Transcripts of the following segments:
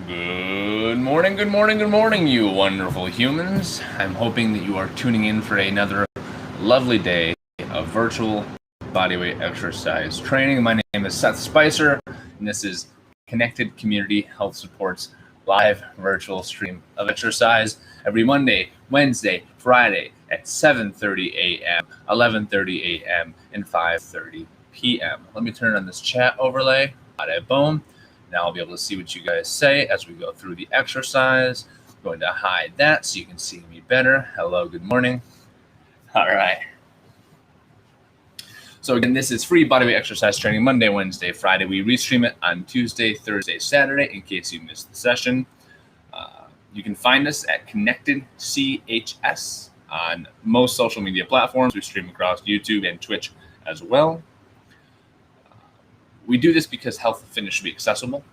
Good morning, good morning, good morning, you wonderful humans. I'm hoping that you are tuning in for another lovely day of virtual bodyweight exercise training. My name is Seth Spicer, and this is Connected Community Health Support's live virtual stream of exercise every Monday, Wednesday, Friday at 7:30 a.m., 11:30 a.m., and 5:30 p.m. Let me turn on this chat overlay. Boom. Now I'll be able to see what you guys say as we go through the exercise. I'm going to hide that so you can see me better. Hello, good morning. All right. So again, this is free bodyweight exercise training Monday, Wednesday, Friday. We restream it on Tuesday, Thursday, Saturday in case you missed the session. You can find us at Connected CHS on most social media platforms. We stream across YouTube and Twitch as well. We do this because health and fitness should be accessible.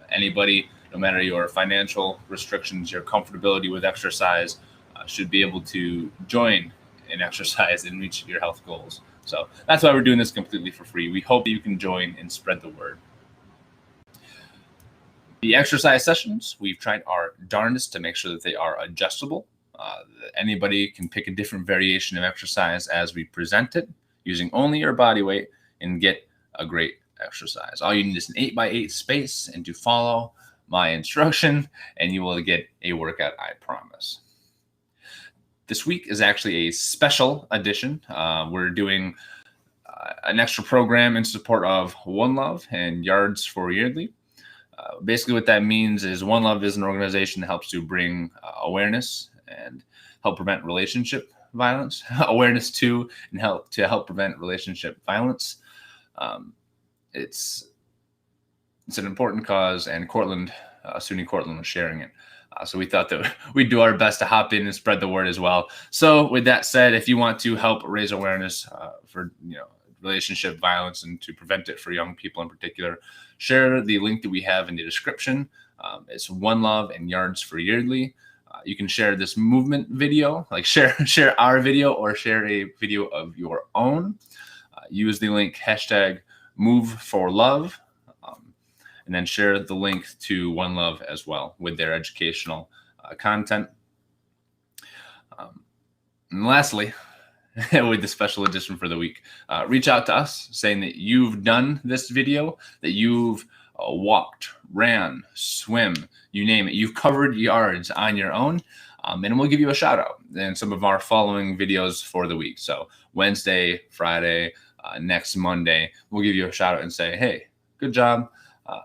Anybody, no matter your financial restrictions, your comfortability with exercise, should be able to join in exercise and reach your health goals. So that's why we're doing this completely for free. We hope you can join and spread the word. The exercise sessions, we've tried our darndest to make sure that they are adjustable. Anybody can pick a different variation of exercise as we present it, using only your body weight, and get a great exercise. All you need is an 8x8 space and to follow my instruction, and you will get a workout, I promise. This week is actually a special edition. We're doing an extra program in support of One Love and Yards for Yeardley. Basically what that means is One Love is an organization that helps to bring awareness and help prevent relationship violence, awareness to and help prevent relationship violence. It's an important cause, and Cortland, SUNY Cortland was sharing it. So we thought that we'd do our best to hop in and spread the word as well. So with that said, if you want to help raise awareness for relationship violence and to prevent it for young people in particular, share the link that we have in the description. It's One Love and Yards for Yeardley. You can share this movement video, like share our video or share a video of your own. Use the link hashtag Move for Love, and then share the link to One Love as well with their educational content. And lastly, with the special edition for the week, reach out to us saying that you've done this video, that you've walked, ran, swim, you name it. You've covered yards on your own, and we'll give you a shout out in some of our following videos for the week. So Wednesday, Friday, next Monday, we'll give you a shout out and say, hey, good job.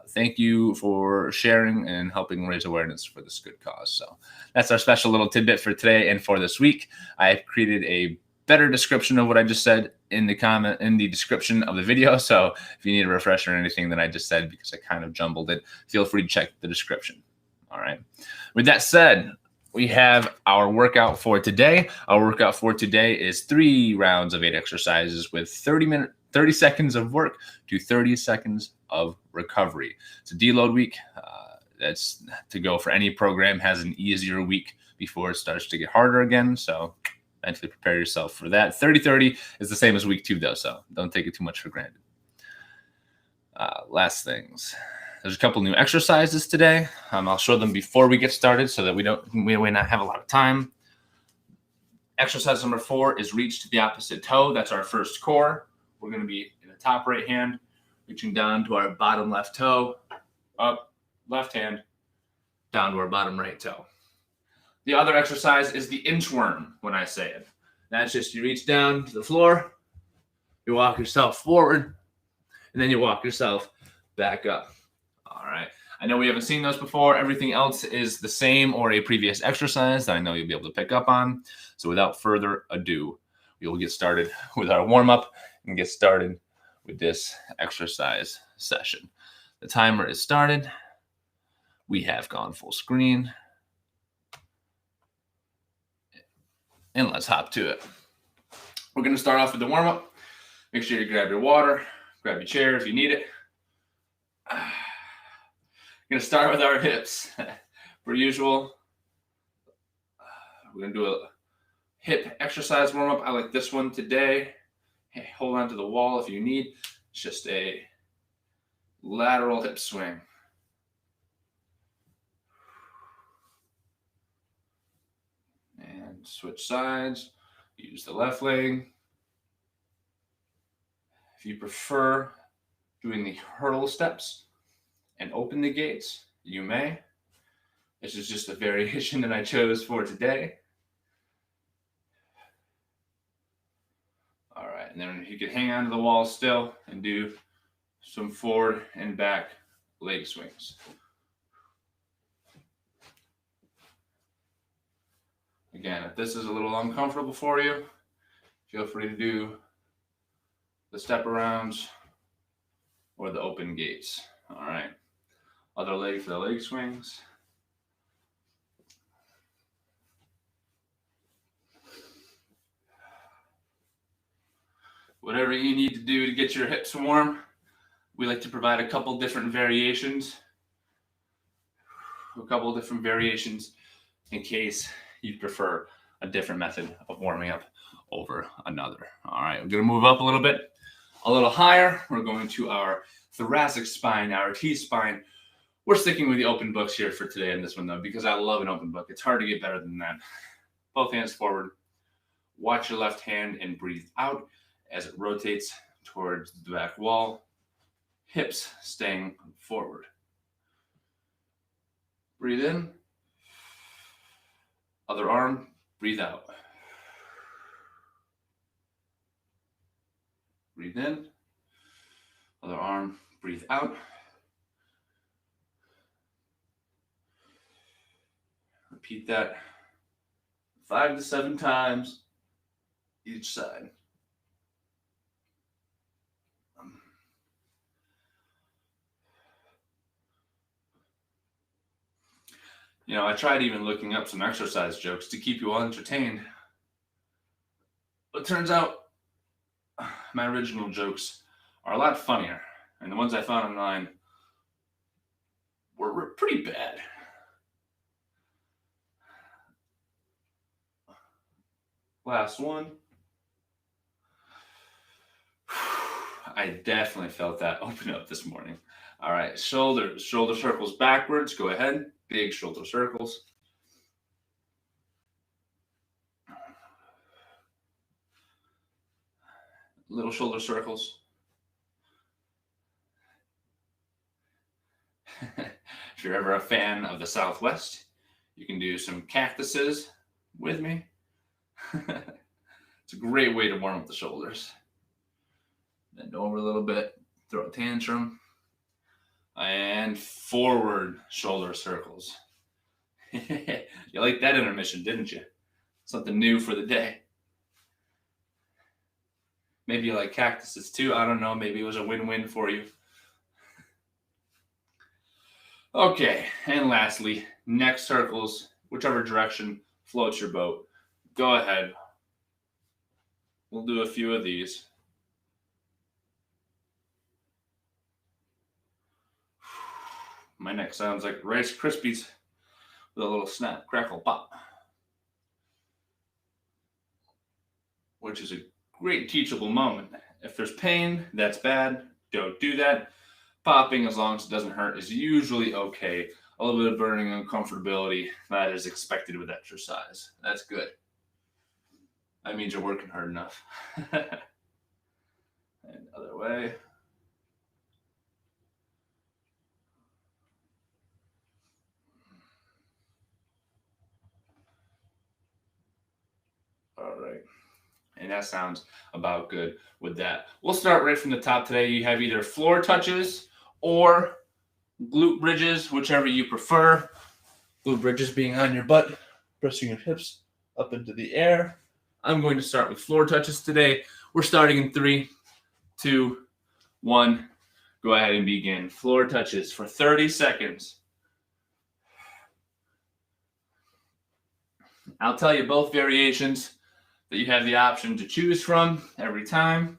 Thank you for sharing and helping raise awareness for this good cause. So that's our special little tidbit for today and for this week. I've created a better description of what I just said in the description of the video. So if you need a refresher or anything that I just said, because I kind of jumbled it, feel free to check the description. All right. With that said, we have our workout for today. Our workout for today is 3 rounds of 8 exercises with 30 seconds of work to 30 seconds of recovery. It's a deload week. That's to go for any program has an easier week before it starts to get harder again. So mentally prepare yourself for that. 30-30 is the same as week 2 though, so don't take it too much for granted. Last things. There's a couple new exercises today. I'll show them before we get started so that we may not have a lot of time. Exercise number 4 is reach to the opposite toe. That's our first core. We're going to be in the top right hand, reaching down to our bottom left toe, up left hand, down to our bottom right toe. The other exercise is the inchworm when I say it. That's just you reach down to the floor, you walk yourself forward, and then you walk yourself back up. All right. I know we haven't seen those before. Everything else is the same or a previous exercise that I know you'll be able to pick up on. So without further ado, we will get started with our warm-up and get started with this exercise session. The timer is started. We have gone full screen. And let's hop to it. We're going to start off with the warm-up. Make sure you grab your water, grab your chair if you need it. We're going to start with our hips. Per usual, we're going to do a hip exercise warm-up. I like this one today. Hey, hold on to the wall if you need. It's just a lateral hip swing. switch sides, use the left leg. If you prefer doing the hurdle steps and open the gates, you may. This is just a variation that I chose for today. All right, and then you can hang onto the wall still and do some forward and back leg swings. Again, if this is a little uncomfortable for you, feel free to do the step arounds or the open gates. All right, other leg for the leg swings. Whatever you need to do to get your hips warm, we like to provide a couple different variations. In case you prefer a different method of warming up over another. All right, we're gonna move up a little higher. We're going to our thoracic spine, our T-spine. We're sticking with the open books here for today in this one though, because I love an open book. It's hard to get better than that. Both hands forward. Watch your left hand and breathe out as it rotates towards the back wall. Hips staying forward. Breathe in. Other arm, breathe out. Breathe in. Other arm, breathe out. Repeat that 5 to 7 times each side. You know, I tried even looking up some exercise jokes to keep you all entertained. But it turns out my original jokes are a lot funnier. And the ones I found online were pretty bad. Last one. I definitely felt that open up this morning. All right, shoulder circles backwards. Go ahead. Big shoulder circles. Little shoulder circles. If you're ever a fan of the Southwest, you can do some cactuses with me. It's a great way to warm up the shoulders. Bend over a little bit, throw a tantrum. And forward shoulder circles. You liked that intermission, didn't you? Something new for the day. Maybe you like cactuses too. I don't know. Maybe it was a win-win for you. Okay, and lastly, neck circles, whichever direction floats your boat. Go ahead. We'll do a few of these. My neck sounds like Rice Krispies with a little snap, crackle, pop. Which is a great teachable moment. If there's pain, that's bad. Don't do that. Popping, as long as it doesn't hurt, is usually okay. A little bit of burning uncomfortability, that is expected with exercise. That's good. That means you're working hard enough. And other way. All right. And that sounds about good with that. We'll start right from the top today. You have either floor touches or glute bridges, whichever you prefer. Glute bridges being on your butt, pressing your hips up into the air. I'm going to start with floor touches today. We're starting in 3, 2, 1. Go ahead and begin. Floor touches for 30 seconds. I'll tell you both variations that you have the option to choose from every time.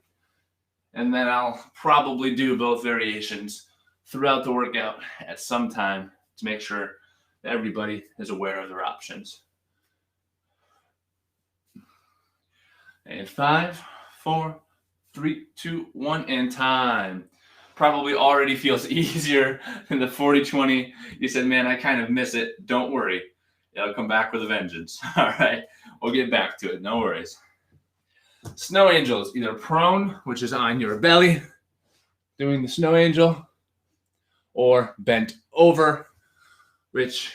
And then I'll probably do both variations throughout the workout at some time to make sure that everybody is aware of their options. And 5, 4, 3, 2, 1, and time. Probably already feels easier than the 40-20. You said, man, I kind of miss it. Don't worry. I'll come back with a vengeance. All right, we'll get back to it. No worries. Snow angels, either prone, which is on your belly, doing the snow angel, or bent over, which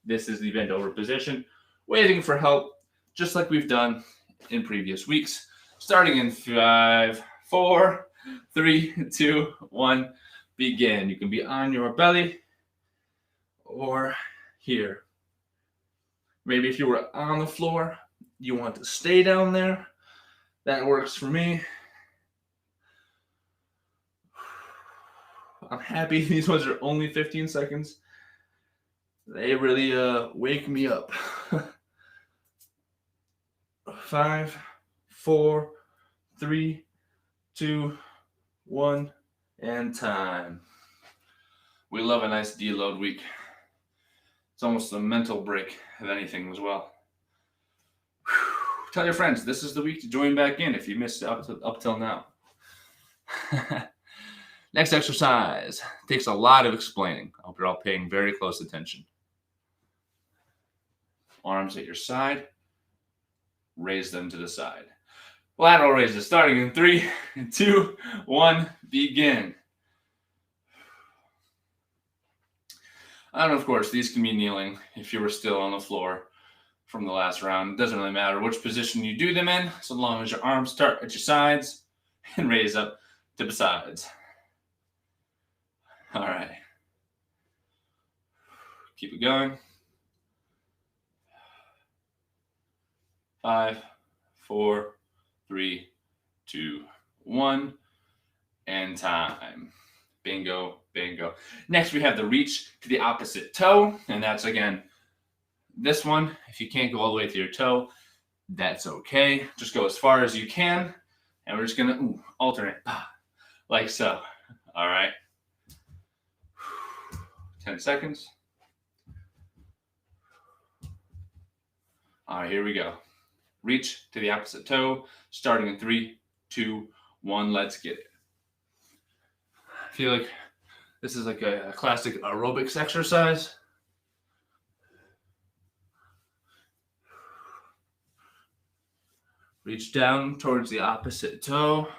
this is the bent over position, waiting for help, just like we've done in previous weeks. Starting in 5, 4, 3, 2, 1, begin. You can be on your belly or here. Maybe if you were on the floor, you want to stay down there. That works for me. I'm happy these ones are only 15 seconds. They really wake me up. 5, 4, 3, 2, 1, and time. We love a nice deload week. It's almost a mental break of anything as well. Tell your friends this is the week to join back in if you missed it up till now. Next exercise takes a lot of explaining. I hope you're all paying very close attention. Arms at your side. Raise them to the side. Lateral raises starting in 3, 2, 1, begin. And of course, these can be kneeling if you were still on the floor from the last round. It doesn't really matter which position you do them in, so long as your arms start at your sides and raise up to the sides. All right. Keep it going. 5, 4, 3, 2, 1, and time. Bingo, bingo. Next, we have the reach to the opposite toe, and that's, again, this one. If you can't go all the way to your toe, that's okay. Just go as far as you can, and we're just going to alternate, like so. All right. 10 seconds. All right, here we go. Reach to the opposite toe, starting in 3, 2, 1. Let's get it. I feel like this is like a classic aerobics exercise. Reach down towards the opposite toe.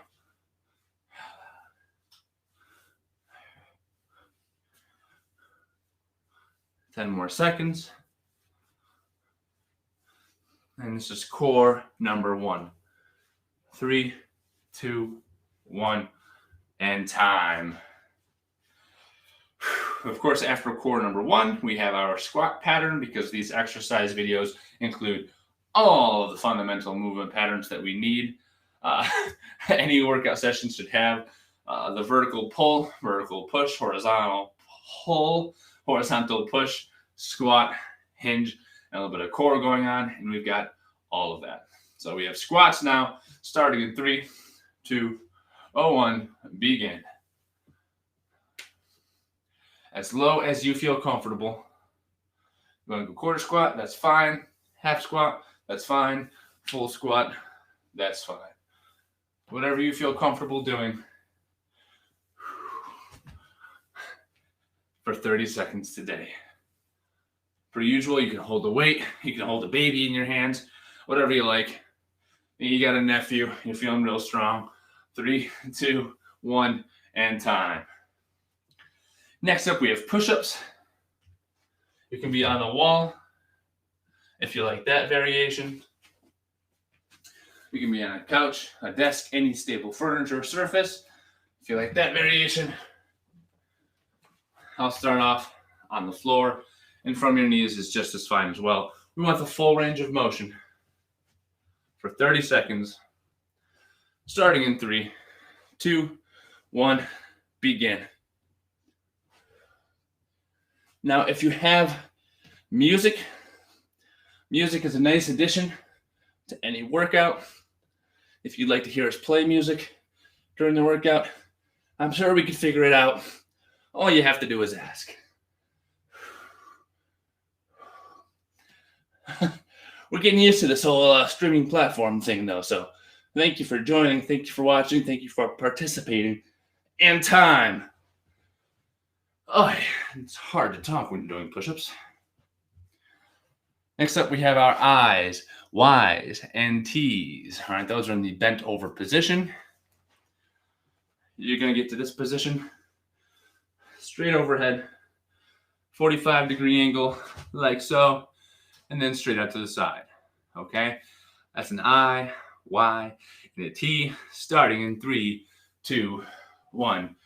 Ten more seconds. And this is core number 1. 3, 2, 1, and time. Of course, after core number 1, we have our squat pattern, because these exercise videos include all of the fundamental movement patterns that we need. Any workout session should have the vertical pull, vertical push, horizontal pull, horizontal push, squat, hinge, and a little bit of core going on, and we've got all of that. So we have squats now, starting in 3, 2, 1, begin. As low as you feel comfortable. You want to go quarter squat, that's fine. Half squat, that's fine. Full squat, that's fine. Whatever you feel comfortable doing for 30 seconds today. Per usual, you can hold a weight, you can hold a baby in your hands, whatever you like. You got a nephew, you're feeling real strong. 3, 2, 1, and time. Next up, we have push-ups. You can be on the wall if you like that variation. You can be on a couch, a desk, any stable furniture or surface if you like that variation. I'll start off on the floor, and from your knees is just as fine as well. We want the full range of motion for 30 seconds, starting in 3, 2, 1, begin. Now, if you have music is a nice addition to any workout. If you'd like to hear us play music during the workout, I'm sure we could figure it out. All you have to do is ask. We're getting used to this whole streaming platform thing, though, so thank you for joining, thank you for watching, thank you for participating, and time. Oh, it's hard to talk when you're doing push-ups. Next up, we have our I's, Y's, and T's. All right, those are in the bent over position. You're going to get to this position, straight overhead, 45-degree angle, like so, and then straight out to the side. Okay, that's an I, Y, and a T, starting in 3, 2, 1,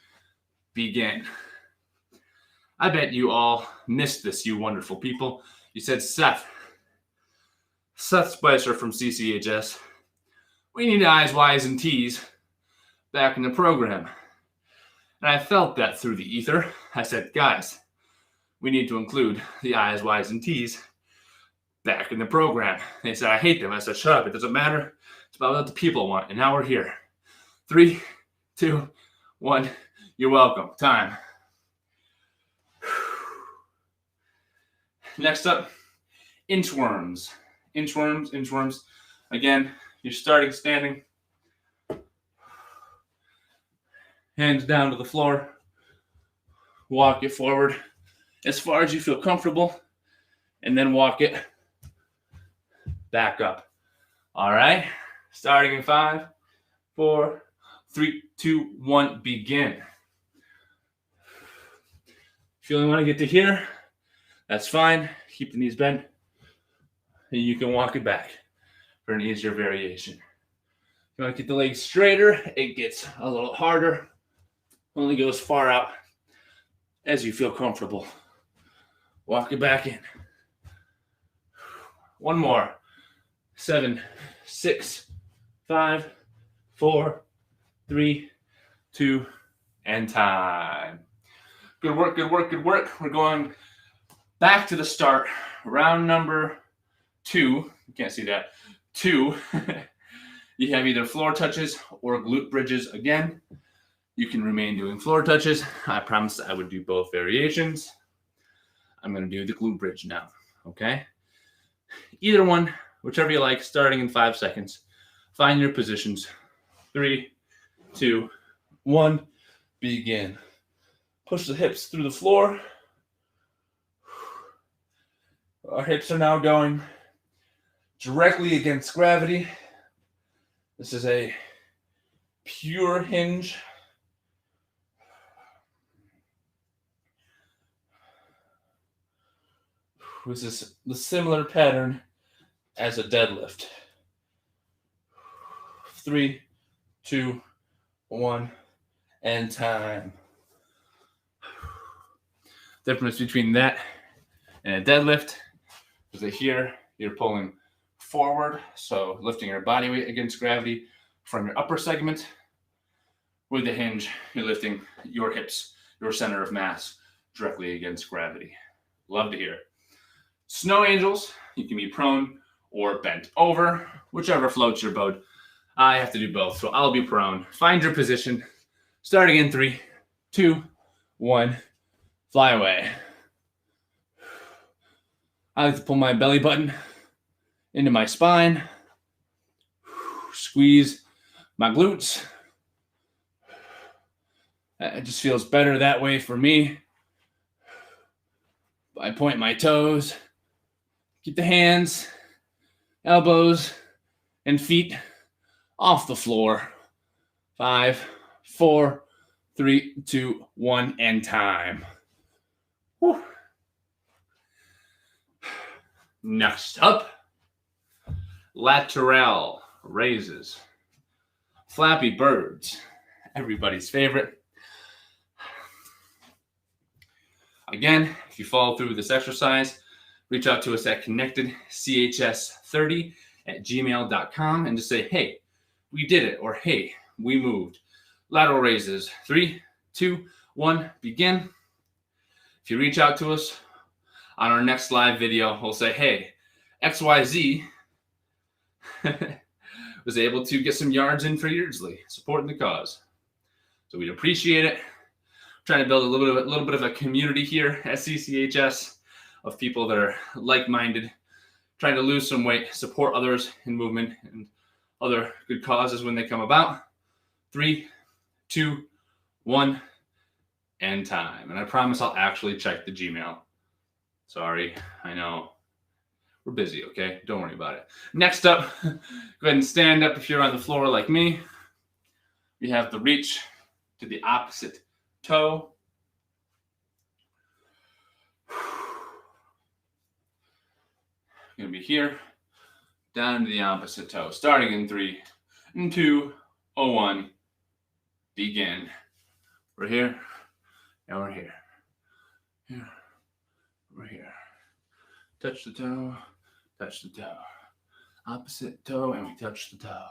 begin. I bet you all missed this, you wonderful people. You said, Seth Spicer from CCHS, we need I's, Y's, and T's back in the program. And I felt that through the ether. I said, guys, we need to include the I's, Y's, and T's back in the program. They said, I hate them. I said, shut up. It doesn't matter. It's about what the people want. And now we're here. 3, 2, 1. You're welcome. Time. Next up, inchworms. Inchworms. Again, you're starting standing. Hands down to the floor. Walk it forward as far as you feel comfortable. And then walk it back up. All right. Starting in 5, 4, 3, 2, 1, begin. If you only want to get to here, that's fine. Keep the knees bent. And you can walk it back for an easier variation. If you want to get the legs straighter, it gets a little harder. Only go as far out as you feel comfortable. Walk it back in. One more. 7, 6, 5, 4, 3, 2, and time. Good work, good work, good work. We're going back to the start. Round number 2. You can't see that. 2. You have either floor touches or glute bridges again. You can remain doing floor touches. I promised I would do both variations. I'm going to do the glute bridge now, okay? Either one, whichever you like, starting in 5 seconds. Find your positions. 3, 2, 1, begin. Push the hips through the floor. Our hips are now going directly against gravity. This is a pure hinge. This is the similar pattern as a deadlift. 3, 2, 1, and time. Difference between that and a deadlift is that here you're pulling forward, so lifting your body weight against gravity from your upper segment. With the hinge, you're lifting your hips, your center of mass, directly against gravity. Love to hear. Snow angels, you can be prone or bent over, whichever floats your boat. I have to do both, so I'll be prone. Find your position, starting in 3, 2, 1, fly away. I like to pull my belly button into my spine, squeeze my glutes. It just feels better that way for me. I point my toes, keep the hands, elbows, and feet off the floor. 5, 4, 3, 2, 1, and time. Whew. Next up, lateral raises. Flappy birds, everybody's favorite. Again, if you follow through with this exercise, reach out to us at connectedchs30@gmail.com and just say, hey, we did it, or hey, we moved. Lateral raises. 3, 2, 1, begin. If you reach out to us on our next live video, we'll say, hey, XYZ was able to get some yards in for Yeardley, supporting the cause. So we'd appreciate it. Trying to build a little bit of a community here at CCHS of people that are like-minded, trying to lose some weight, support others in movement and other good causes when they come about. 3, 2, 1, and time. And I promise I'll actually check the Gmail. Sorry, I know. We're busy, okay? Don't worry about it. Next up, go ahead and stand up if you're on the floor like me. We have the reach to the opposite toe. Going to be here, down to the opposite toe. Starting in 3, 2, 1. Begin. We're here, and we're here. Here, we're here. Touch the toe, touch the toe. Opposite toe, and we touch the toe.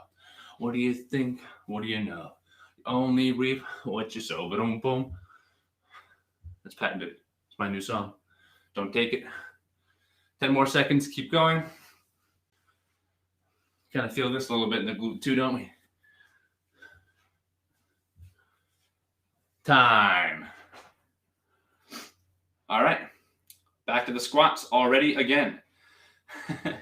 What do you think? What do you know? You only reap what you sow. Boom, boom. That's patented. It's my new song. Don't take it. 10 more seconds. Keep going. Kind of feel this a little bit in the glute too, don't we? Time. All right. Back to the squats already again. If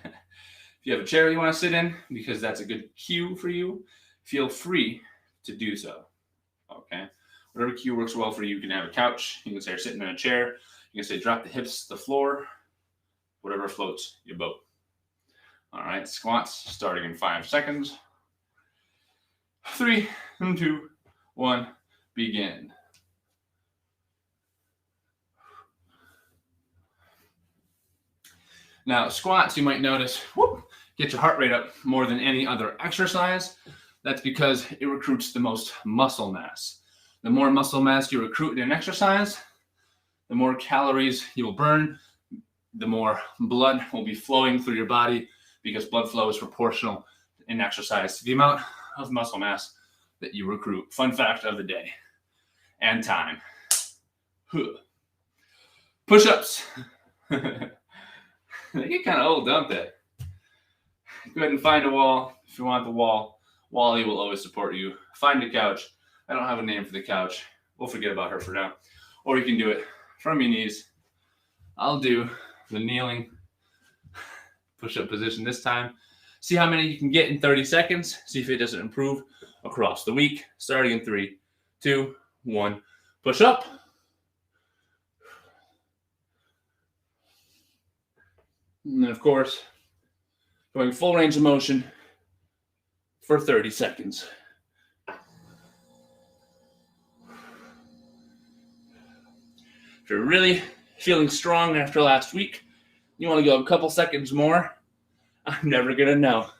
you have a chair you want to sit in, because that's a good cue for you, feel free to do so. Okay? Whatever cue works well for you. You can have a couch. You can say you're sitting in a chair. You can say drop the hips to the floor. Whatever floats your boat. All right, squats starting in 5 seconds. 3, 2, 1, begin. Now, squats, you might notice, get your heart rate up more than any other exercise. That's because it recruits the most muscle mass. The more muscle mass you recruit in an exercise, the more calories you will burn, the more blood will be flowing through your body, because blood flow is proportional in exercise to the amount of muscle mass that you recruit. Fun fact of the day and time. Push-ups. They get kind of old, don't they? Go ahead and find a wall. If you want the wall, Wally will always support you. Find a couch. I don't have a name for the couch. We'll forget about her for now. Or you can do it from your knees. I'll do the kneeling push-up position this time. See how many you can get in 30 seconds. See if it doesn't improve across the week. Starting in 3, 2, 1. Push up. And then, of course, going full range of motion for 30 seconds. If you're really feeling strong after last week, you want to go a couple seconds more, I'm never going to know.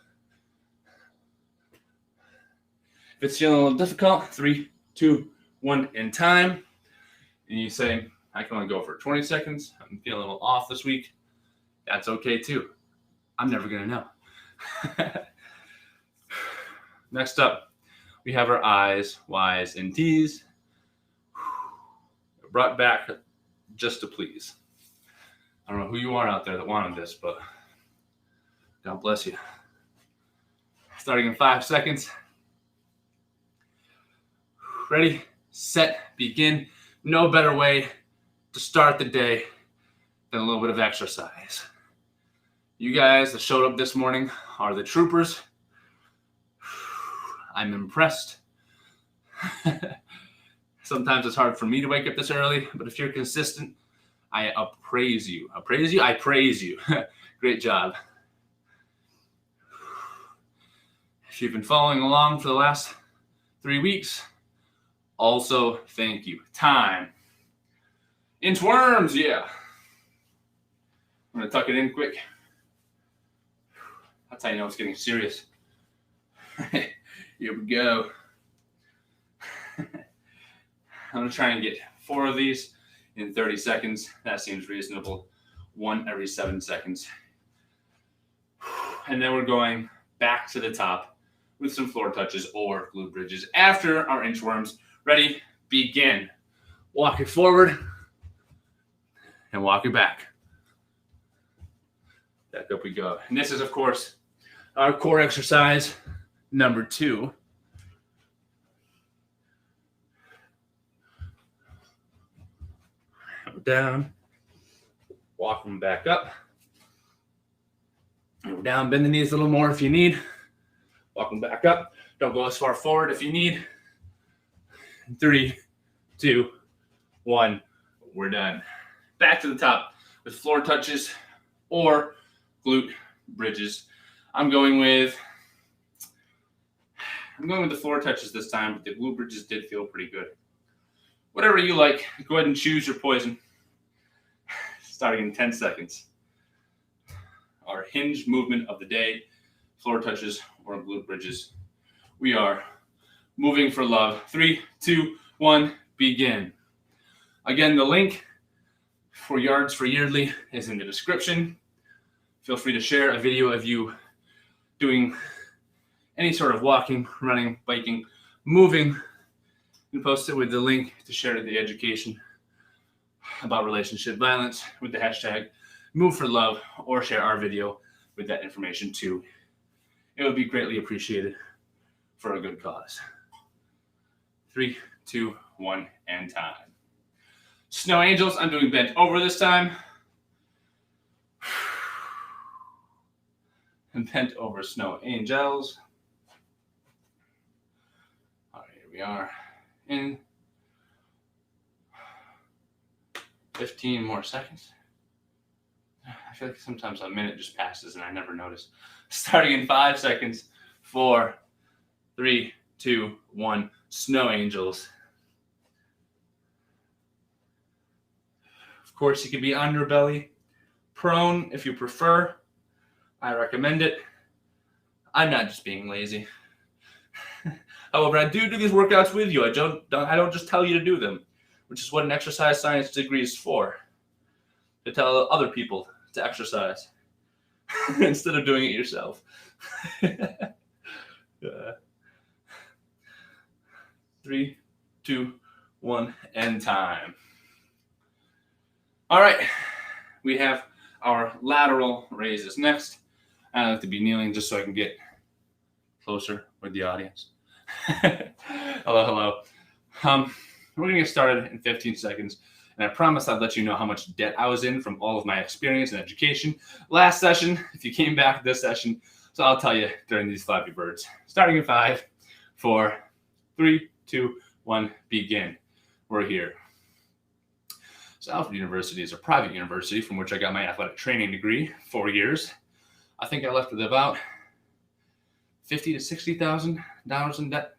If it's feeling a little difficult, 3, 2, 1, and time. And you say, I can only go for 20 seconds. I'm feeling a little off this week. That's okay too. I'm never going to know. Next up, we have our I's, Y's, and T's. Brought back just to please. I don't know who you are out there that wanted this, but God bless you. Starting in 5 seconds. Ready, set, begin. No better way to start the day than a little bit of exercise. You guys that showed up this morning are the troopers. I'm impressed. Sometimes it's hard for me to wake up this early, but if you're consistent, I appraise you. Appraise you? I praise you. Great job. If you've been following along for the last 3 weeks, also thank you. Time. Inchworms, yeah. I'm going to tuck it in quick. That's how you know it's getting serious. Here we go. I'm going to try and get 4 of these in 30 seconds. That seems reasonable. 1 every 7 seconds. And then we're going back to the top with some floor touches or glute bridges after our inchworms. Ready? Begin. Walk it forward and walk it back. Back up we go. And this is, of course, our core exercise number 2. Down, walk them back up. Go down, bend the knees a little more if you need. Walk them back up. Don't go as far forward if you need. 3, 2, 1. We're done. Back to the top with floor touches or glute bridges. I'm going with the floor touches this time, but the glute bridges did feel pretty good. Whatever you like, go ahead and choose your poison. Starting in 10 seconds. Our hinge movement of the day, floor touches or glute bridges. We are moving for love. 3, 2, 1, begin. Again, the link for Yards for Yeardley is in the description. Feel free to share a video of you doing any sort of walking, running, biking, moving, and post it with the link to share the education about relationship violence with the hashtag Move for Love, or share our video with that information too. It would be greatly appreciated for a good cause. 3, 2, 1, and time. Snow angels, I'm doing bent over this time. And bent over snow angels. All right, here we are in 15 more seconds. I feel like sometimes a minute just passes and I never notice. Starting in 5 seconds. 4, 3, 2, 1. Snow angels. Of course, you can be on your belly, prone if you prefer. I recommend it. I'm not just being lazy. However, I do these workouts with you. I don't just tell you to do them, which is what an exercise science degree is for. To tell other people to exercise instead of doing it yourself. 3, 2, 1, and time. All right, we have our lateral raises next. I like to be kneeling just so I can get closer with the audience. Hello. We're gonna get started in 15 seconds. And I promised I'd let you know how much debt I was in from all of my experience and education last session, if you came back this session. So I'll tell you during these Flappy Birds. Starting in 5, 4, 3, 2, 1, begin. We're here. Salford University is a private university from which I got my athletic training degree, 4 years. I think I left with about $50,000 to $60,000 in debt.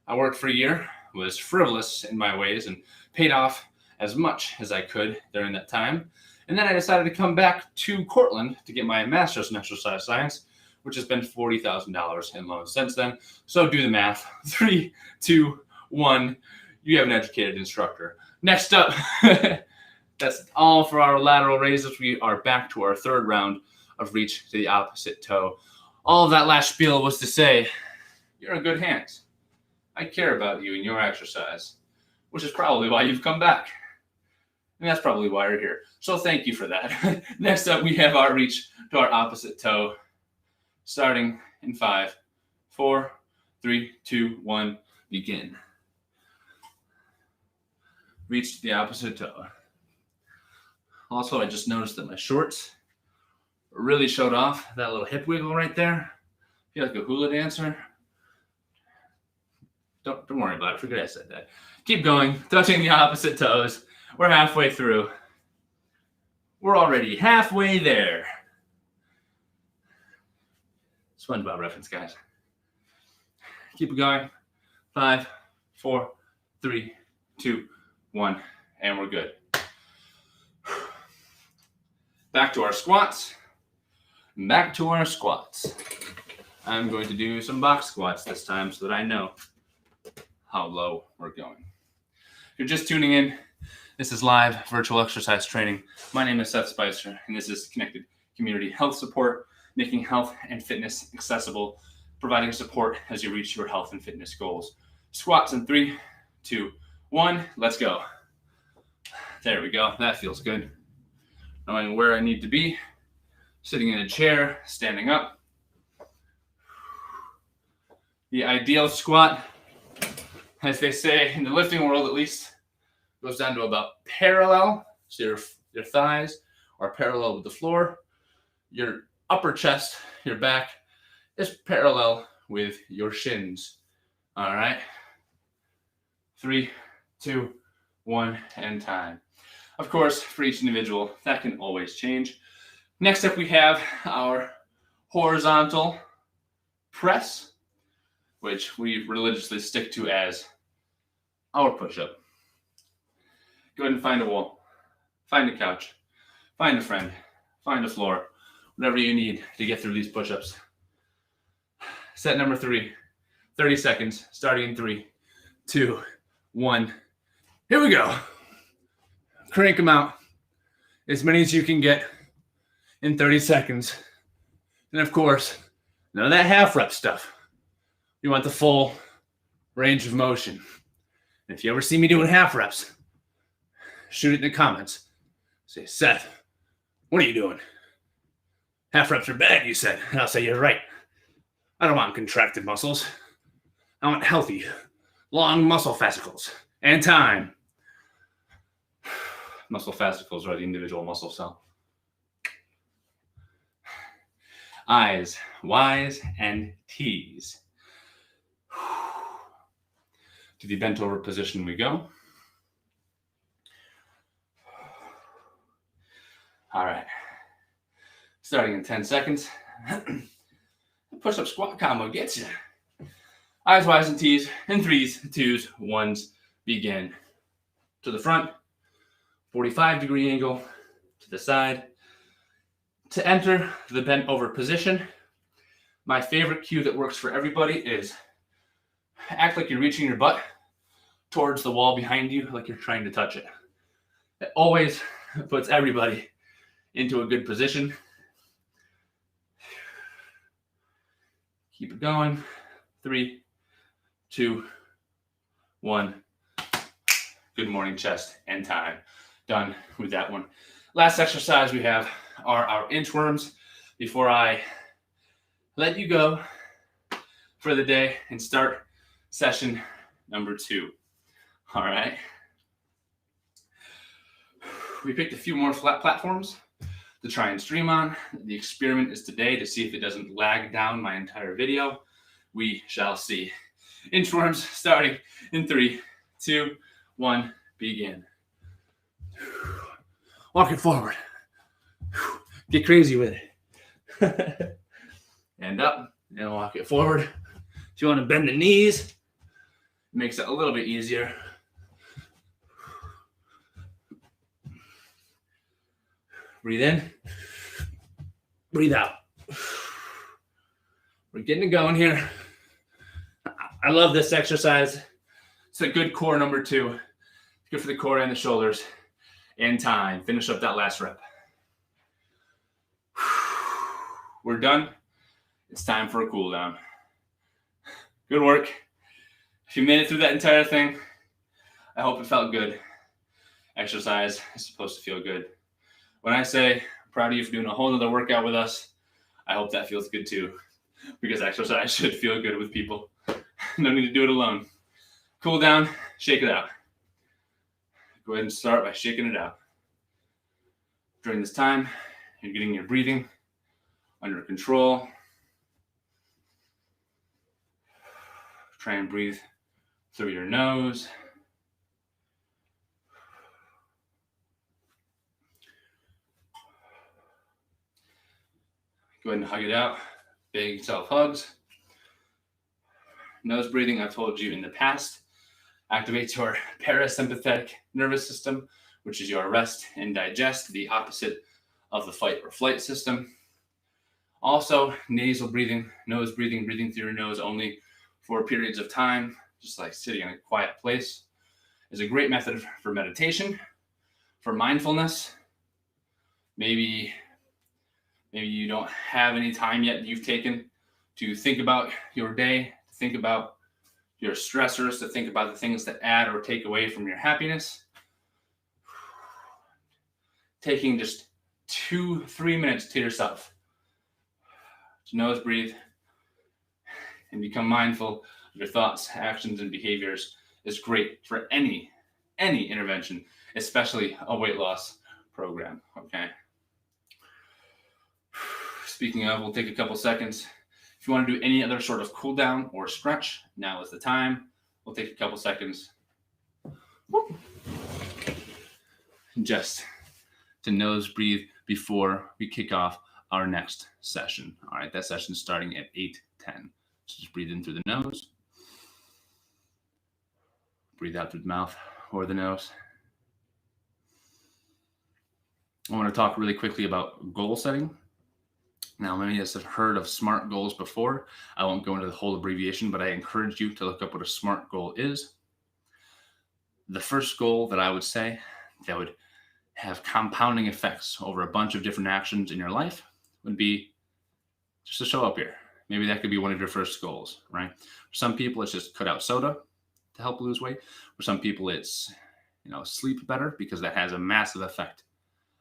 I worked for a year, was frivolous in my ways, and paid off as much as I could during that time. And then I decided to come back to Cortland to get my master's in exercise science, which has been $40,000 in loans since then. So do the math. 3, 2, 1. You have an educated instructor. Next up, that's all for our lateral raises. We are back to our third round of reach to the opposite toe. All of that last spiel was to say, you're in good hands. I care about you and your exercise, which is probably why you've come back. And that's probably why you're here. So thank you for that. Next up, we have our reach to our opposite toe. Starting in 5, 4, 3, 2, 1, begin. Reach to the opposite toe. Also, I just noticed that my shorts really showed off that little hip wiggle right there. I feel like a hula dancer. Don't worry about it. Forget I said that. Keep going, touching the opposite toes. We're halfway through. We're already halfway there. SpongeBob reference, guys. Keep it going. 5, 4, 3, 2, 1, and we're good. Back to our squats. Back to our squats. I'm going to do some box squats this time so that I know how low we're going. If you're just tuning in, this is live virtual exercise training. My name is Seth Spicer, and this is Connected Community Health Support, making health and fitness accessible, providing support as you reach your health and fitness goals. Squats in 3, 2, 1, let's go. There we go, that feels good. Knowing where I need to be, sitting in a chair, standing up. The ideal squat, as they say in the lifting world at least, goes down to about parallel. So your thighs are parallel with the floor. Your upper chest, your back, is parallel with your shins. All right. 3, 2, 1, and time. Of course, for each individual, that can always change. Next up, we have our horizontal press, which we religiously stick to as our push-up. Go ahead and find a wall, find a couch, find a friend, find a floor, whatever you need to get through these push-ups. Set number 3, 30 seconds, starting in 3, 2, 1. Here we go. Crank them out, as many as you can get in 30 seconds. And of course, none of that half rep stuff. You want the full range of motion. And if you ever see me doing half reps, shoot it in the comments. Say, Seth, what are you doing? Half reps are bad, you said. And I'll say, you're right. I don't want contracted muscles. I want healthy, long muscle fascicles and time. Muscle fascicles are the individual muscle cell. I's, Y's, and T's. To the bent over position we go. All right. Starting in 10 seconds. Push-up squat combo gets you. I's, Y's, and T's, and 3s, 2s, 1s, begin. To the front, 45-degree angle, to the side. To enter the bent over position, my favorite cue that works for everybody is act like you're reaching your butt towards the wall behind you, like you're trying to touch it. It always puts everybody into a good position. Keep it going. 3, 2, 1. Good morning, chest and time. Done with that one. Last exercise we have are our inchworms before I let you go for the day and start session number 2. All right. We picked a few more flat platforms to try and stream on. The experiment is today to see if it doesn't lag down my entire video. We shall see. Inchworms starting in 3, 2, 1, begin. Walk it forward. Get crazy with it. And up, and walk it forward. If you want to bend the knees, it makes it a little bit easier. Breathe in. Breathe out. We're getting it going here. I love this exercise. It's a good core number 2. Good for the core and the shoulders. And time. Finish up that last rep. We're done. It's time for a cool down. Good work. If you made it through that entire thing, I hope it felt good. Exercise is supposed to feel good. When I say I'm proud of you for doing a whole other workout with us, I hope that feels good too, because exercise should feel good with people. No need to do it alone. Cool down, shake it out. Go ahead and start by shaking it out. During this time, you're getting your breathing under control. Try and breathe through your nose. Go ahead and hug it out. Big self hugs. Nose breathing, I've told you in the past, activates your parasympathetic nervous system, which is your rest and digest, the opposite of the fight or flight system. Also, nasal breathing, nose breathing, breathing through your nose only for periods of time, just like sitting in a quiet place, is a great method for meditation, for mindfulness. Maybe you don't have any time yet you've taken to think about your day, to think about your stressors, to think about the things that add or take away from your happiness. Taking just 2-3 minutes to yourself to nose breathe and become mindful of your thoughts, actions, and behaviors is great for any intervention, especially a weight loss program, okay? Speaking of, we'll take a couple seconds. If you want to do any other sort of cool down or stretch, now is the time. We'll take a couple seconds just to nose breathe before we kick off our next session. All right, that session is starting at 8:10. So just breathe in through the nose, breathe out through the mouth or the nose. I want to talk really quickly about goal setting. Now, many of us have heard of SMART goals before. I won't go into the whole abbreviation, but I encourage you to look up what a SMART goal is. The first goal that I would say that would have compounding effects over a bunch of different actions in your life would be just to show up here. Maybe that could be one of your first goals, right? For some people, it's just cut out soda to help lose weight. For some people, it's, sleep better, because that has a massive effect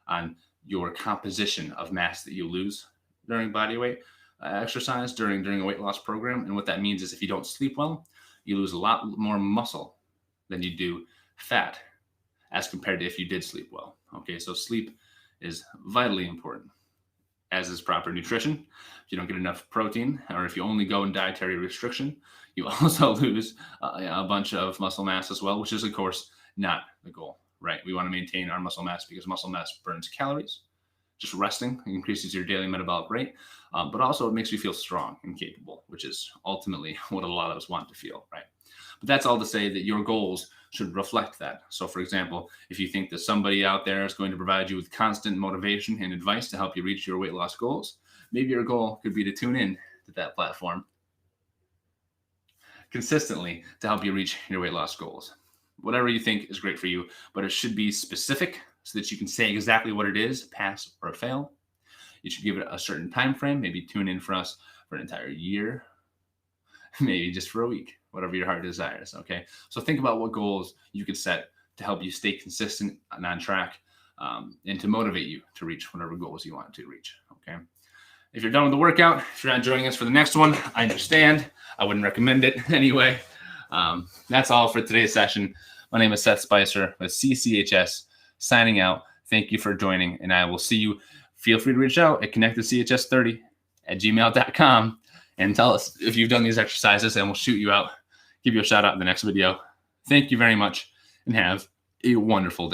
on your composition of mass that you lose during body weight exercise, during a weight loss program. And what that means is if you don't sleep well, you lose a lot more muscle than you do fat as compared to if you did sleep well. Okay, so sleep is vitally important, as is proper nutrition. If you don't get enough protein, or if you only go in dietary restriction, you also lose a bunch of muscle mass as well, which is, of course, not the goal, right? We want to maintain our muscle mass because muscle mass burns calories. Just resting increases your daily metabolic rate, but also it makes you feel strong and capable, which is ultimately what a lot of us want to feel, right? But that's all to say that your goals should reflect that. So, for example, if you think that somebody out there is going to provide you with constant motivation and advice to help you reach your weight loss goals, maybe your goal could be to tune in to that platform consistently to help you reach your weight loss goals. Whatever you think is great for you, but it should be specific so that you can say exactly what it is, pass or fail. You should give it a certain time frame, maybe tune in for us for an entire year, maybe just for a week, whatever your heart desires, okay? So think about what goals you could set to help you stay consistent and on track, and to motivate you to reach whatever goals you want to reach, okay? If you're done with the workout, if you're not joining us for the next one, I understand. I wouldn't recommend it anyway. That's all for today's session. My name is Seth Spicer with CCHS, signing out. Thank you for joining, and I will see you. Feel free to reach out at connectedchs30@gmail.com and tell us if you've done these exercises, and we'll shoot you out, give you a shout out in the next video. Thank you very much, and have a wonderful day.